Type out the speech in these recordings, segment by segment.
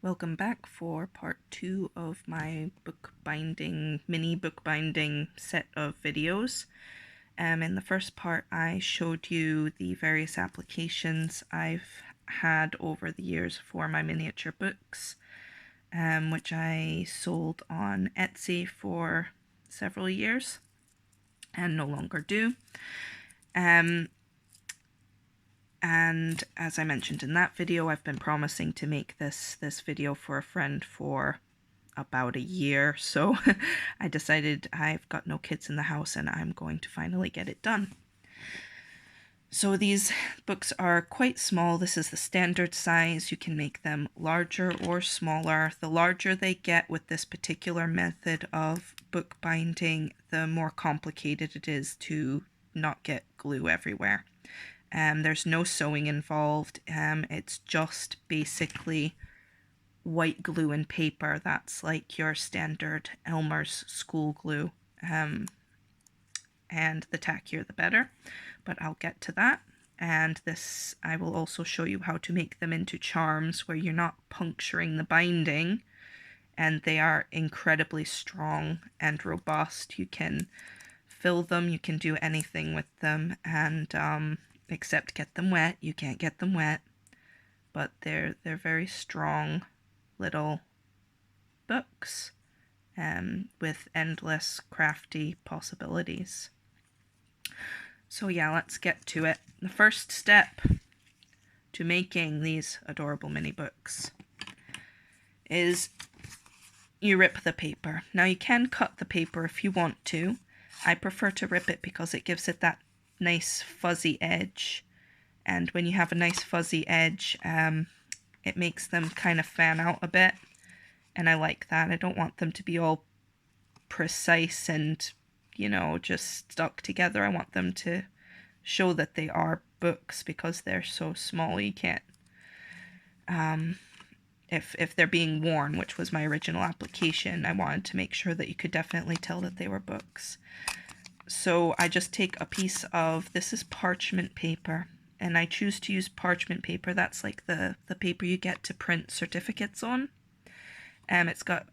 Welcome back for part 2 of my mini bookbinding set of videos. In the first part, I showed you the various applications I've had over the years for my miniature books, which I sold on Etsy for several years and no longer do. And as I mentioned in that video, I've been promising to make this video for a friend for about a year, so I decided I've got no kids in the house and I'm going to finally get it done. So these books are quite small. This is the standard size. You can make them larger or smaller. The larger they get with this particular method of bookbinding, the more complicated it is to not get glue everywhere. There's no sewing involved. It's just basically white glue and paper. That's like your standard Elmer's school glue. And the tackier the better, but I'll get to that. And this, I will also show you how to make them into charms where you're not puncturing the binding, and they are incredibly strong and robust. You can fill them, you can do anything with them, and except get them wet. You can't get them wet, but they're very strong little books with endless crafty possibilities. So yeah, let's get to it. The first step to making these adorable mini books is you rip the paper. Now you can cut the paper if you want to. I prefer to rip it because it gives it that nice fuzzy edge, and when you have a nice fuzzy edge, it makes them kind of fan out a bit, and I like that. I don't want them to be all precise and, you know, just stuck together. I want them to show that they are books because they're so small. You can't, if they're being worn, which was my original application, I wanted to make sure that you could definitely tell that they were books. So I just take a piece of, this is parchment paper, and I choose to use parchment paper. That's like the paper you get to print certificates on. It's got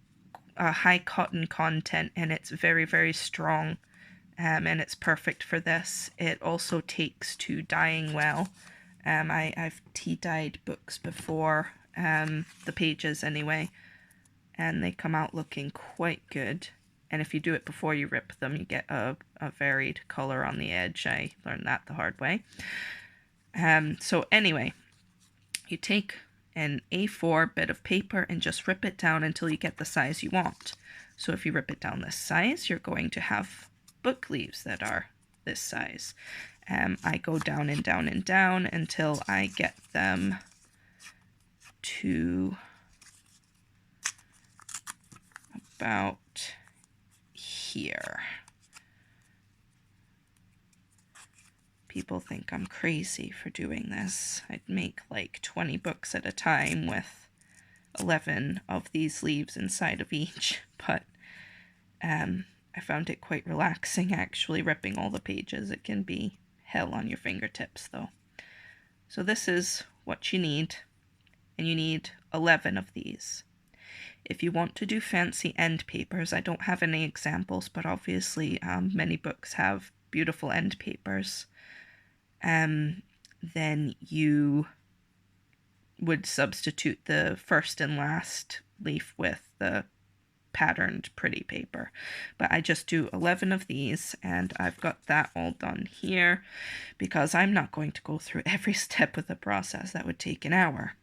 a high cotton content and it's very, very strong, and it's perfect for this. It also takes to dyeing well. I've tea dyed books before, the pages anyway, and they come out looking quite good. And if you do it before you rip them, you get a varied color on the edge. I learned that the hard way. So anyway, you take an A4 bit of paper and just rip it down until you get the size you want. So if you rip it down this size, you're going to have book leaves that are this size. I go down and down and down until I get them to about here. People think I'm crazy for doing this. I'd make like 20 books at a time with 11 of these leaves inside of each, but I found it quite relaxing actually ripping all the pages. It can be hell on your fingertips though. So this is what you need, and you need 11 of these. If you want to do fancy end papers, I don't have any examples, but obviously many books have beautiful end papers, then you would substitute the first and last leaf with the patterned pretty paper. But I just do 11 of these, and I've got that all done here because I'm not going to go through every step of the process. That would take an hour.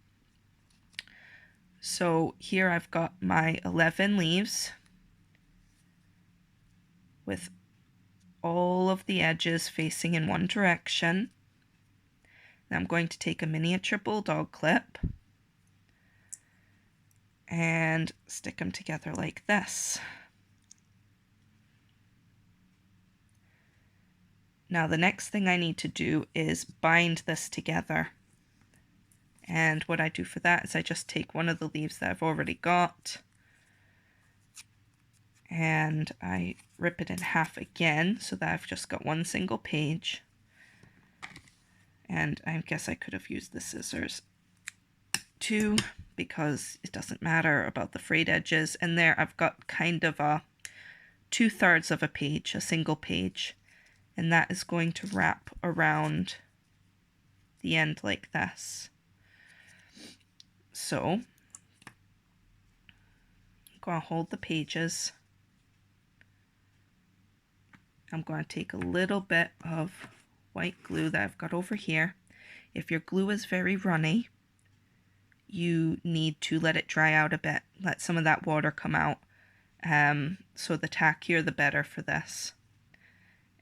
So here I've got my 11 leaves with all of the edges facing in one direction. Now I'm going to take a miniature bulldog clip and stick them together like this. Now the next thing I need to do is bind this together. And what I do for that is I just take one of the leaves that I've already got and I rip it in half again so that I've just got one single page. And I guess I could have used the scissors to because it doesn't matter about the frayed edges. And there I've got kind of a 2/3 of a page, a single page, and that is going to wrap around the end like this. So I'm going to hold the pages. I'm going to take a little bit of white glue that I've got over here. If your glue is very runny, you need to let it dry out a bit. Let some of that water come out. So the tackier the better for this.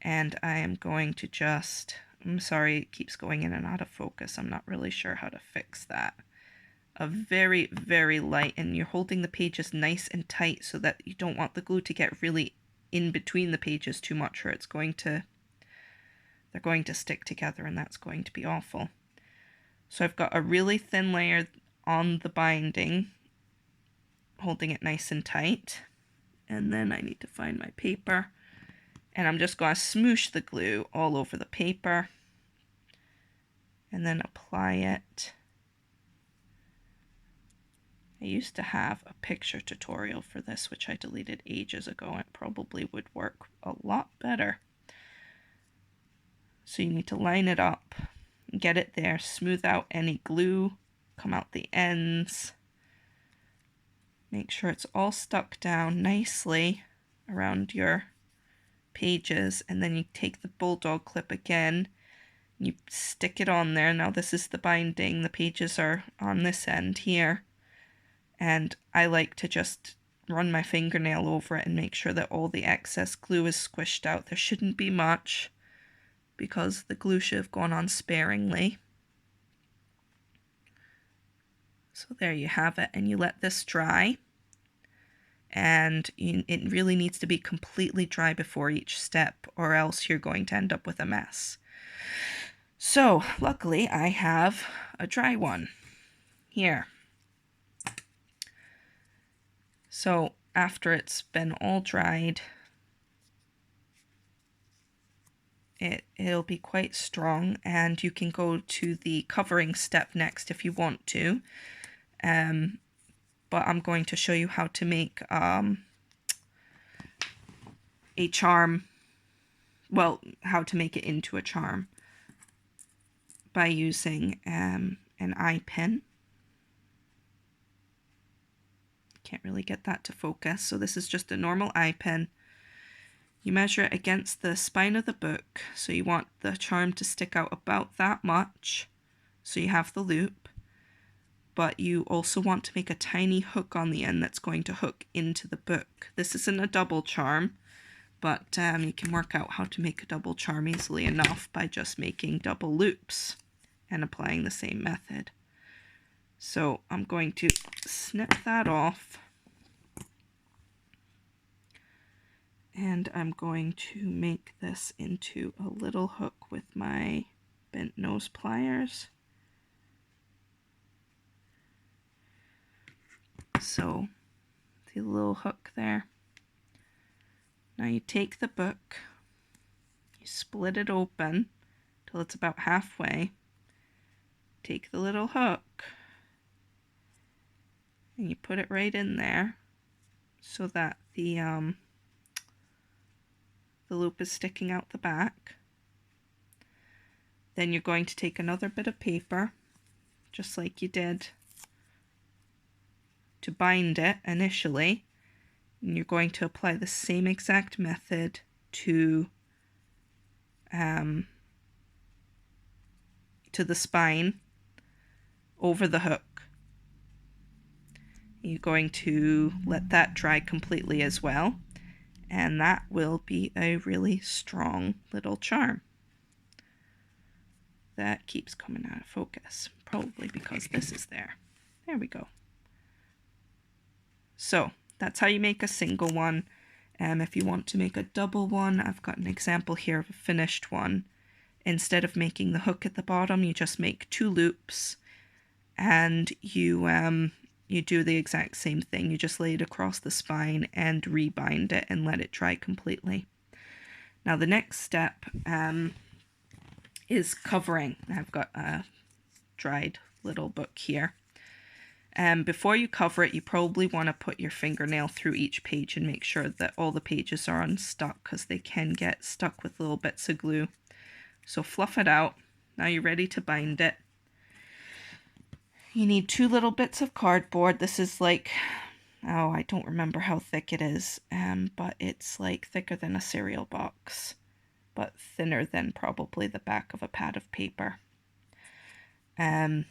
And I am going to just, I'm sorry it keeps going in and out of focus. I'm not really sure how to fix that. A very, very light, and you're holding the pages nice and tight so that you don't want the glue to get really in between the pages too much, or they're going to stick together, and that's going to be awful. So I've got a really thin layer on the binding, holding it nice and tight. And then I need to find my paper. And I'm just going to smoosh the glue all over the paper. And then apply it. I used to have a picture tutorial for this, which I deleted ages ago. It probably would work a lot better. So you need to line it up, get it there, smooth out any glue, come out the ends. Make sure it's all stuck down nicely around your pages, and then you take the bulldog clip again, you stick it on there. Now this is the binding, the pages are on this end here, and I like to just run my fingernail over it and make sure that all the excess glue is squished out. There shouldn't be much, because the glue should have gone on sparingly. So there you have it, and you let this dry, and it really needs to be completely dry before each step, or else you're going to end up with a mess. So luckily I have a dry one here. So after it's been all dried, it'll be quite strong, and you can go to the covering step next if you want to. But I'm going to show you how to make a charm, well, how to make it into a charm by using an eye pin. Can't really get that to focus, so this is just a normal eye pin. You measure it against the spine of the book, so you want the charm to stick out about that much, so you have the loop. But you also want to make a tiny hook on the end that's going to hook into the book. This isn't a double charm, but you can work out how to make a double charm easily enough by just making double loops and applying the same method. So I'm going to snip that off, and I'm going to make this into a little hook with my bent nose pliers. So, see the little hook there? Now you take the book, you split it open till it's about halfway, take the little hook, and you put it right in there so that the loop is sticking out the back. Then you're going to take another bit of paper, just like you did to bind it initially, and you're going to apply the same exact method to the spine over the hook. You're going to let that dry completely as well, and that will be a really strong little charm. That keeps coming out of focus, probably because this is there. There we go. So that's how you make a single one. If you want to make a double one, I've got an example here of a finished one. Instead of making the hook at the bottom, you just make 2 loops, and you do the exact same thing. You just lay it across the spine and rebind it and let it dry completely. Now the next step is covering. I've got a dried little book here. Before you cover it, you probably want to put your fingernail through each page and make sure that all the pages are unstuck, because they can get stuck with little bits of glue. So fluff it out. Now you're ready to bind it. You need 2 little bits of cardboard. This is like, oh, I don't remember how thick it is, but it's like thicker than a cereal box, but thinner than probably the back of a pad of paper. And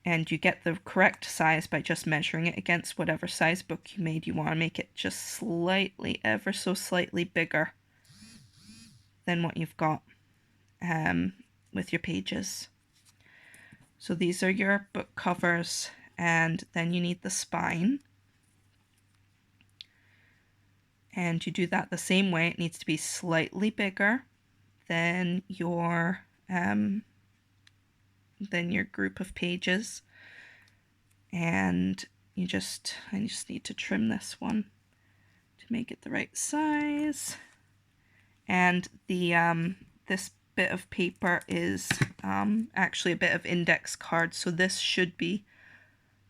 you get the correct size by just measuring it against whatever size book you made. You want to make it just slightly, ever so slightly bigger than what you've got with your pages. So these are your book covers, and then you need the spine. And you do that the same way. It needs to be slightly bigger than your group of pages. And I just need to trim this one to make it the right size. And the this bit of paper is actually a bit of index card, so this should be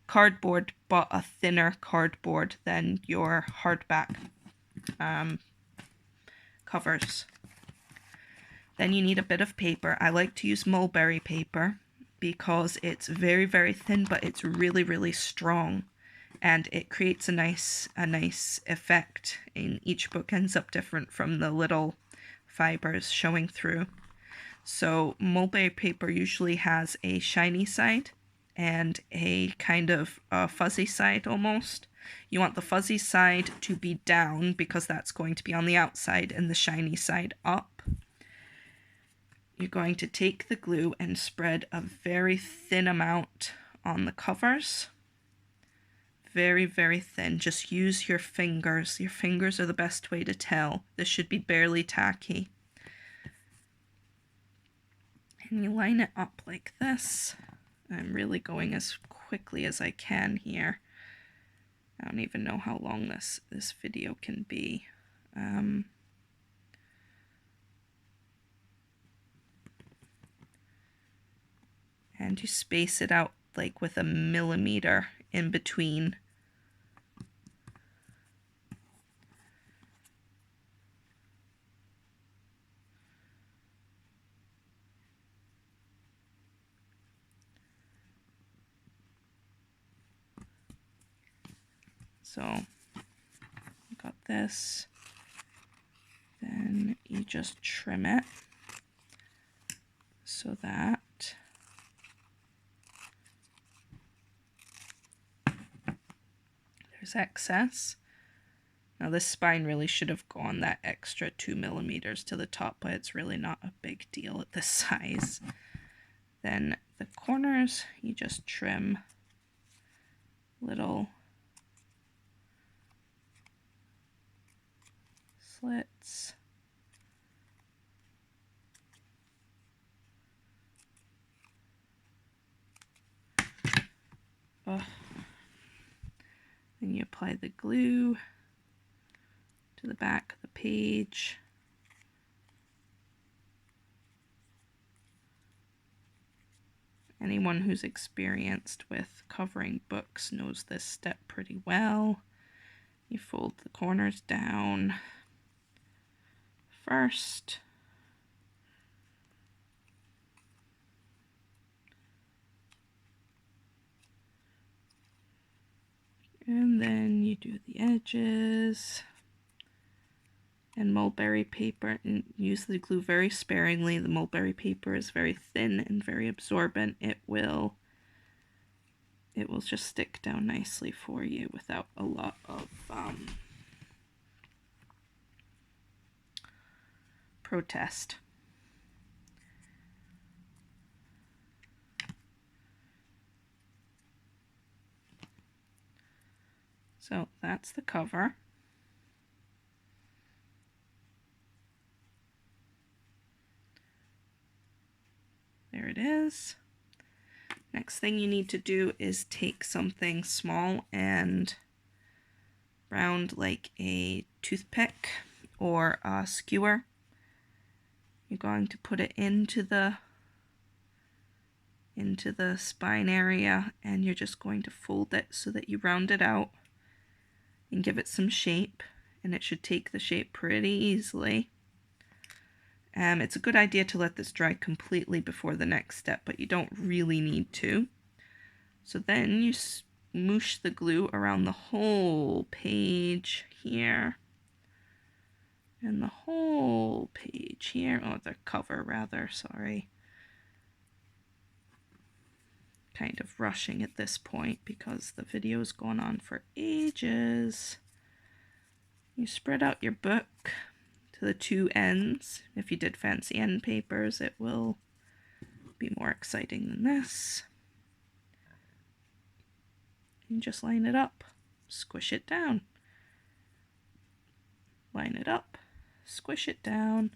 cardboard, but a thinner cardboard than your hardback covers. Then you need a bit of paper. I like to use mulberry paper because it's very, very thin, but it's really, really strong, and it creates a nice effect. And each book ends up different from the little fibers showing through. So mulberry paper usually has a shiny side and a kind of fuzzy side almost. You want the fuzzy side to be down because that's going to be on the outside, and the shiny side up. You're going to take the glue and spread a very thin amount on the covers. Very, very thin. Just use your fingers. Your fingers are the best way to tell. This should be barely tacky. And you line it up like this. I'm really going as quickly as I can here. I don't even know how long this video can be. And you space it out like with 1 millimeter in between. So you got this, then you just trim it so that there's excess. Now this spine really should have gone that extra 2 millimeters to the top, but it's really not a big deal at this size. Then the corners, you just trim little slits. Then you apply the glue to the back of the page. Anyone who's experienced with covering books knows this step pretty well. You fold the corners down first. And then you do the edges. And mulberry paper, and use the glue very sparingly. The mulberry paper is very thin and very absorbent. It will just stick down nicely for you without a lot of protest. So that's the cover. There it is. Next thing you need to do is take something small and round like a toothpick or a skewer. You're going to put it into the into the spine area, and you're just going to fold it so that you round it out and give it some shape, and it should take the shape pretty easily. It's a good idea to let this dry completely before the next step, but you don't really need to. So then you smoosh the glue around the whole page here, and the whole page here, oh, the cover rather, sorry. Kind of rushing at this point because the video is going on for ages. You spread out your book to the two ends. If you did fancy end papers, it will be more exciting than this. You just line it up, squish it down. Line it up, squish it down,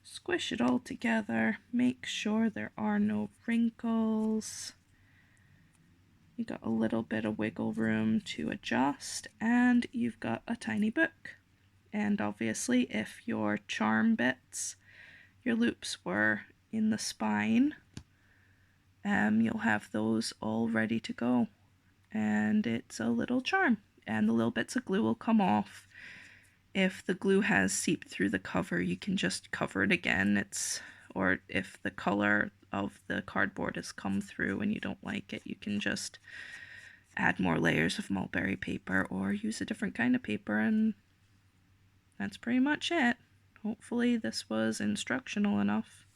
squish it all together. Make sure there are no wrinkles. You got a little bit of wiggle room to adjust, and you've got a tiny book. And obviously, if your charm bits, your loops were in the spine, you'll have those all ready to go. And it's a little charm, and the little bits of glue will come off. If the glue has seeped through the cover, you can just cover it again. Or if the color of the cardboard has come through and you don't like it, you can just add more layers of mulberry paper or use a different kind of paper, and that's pretty much it. Hopefully this was instructional enough.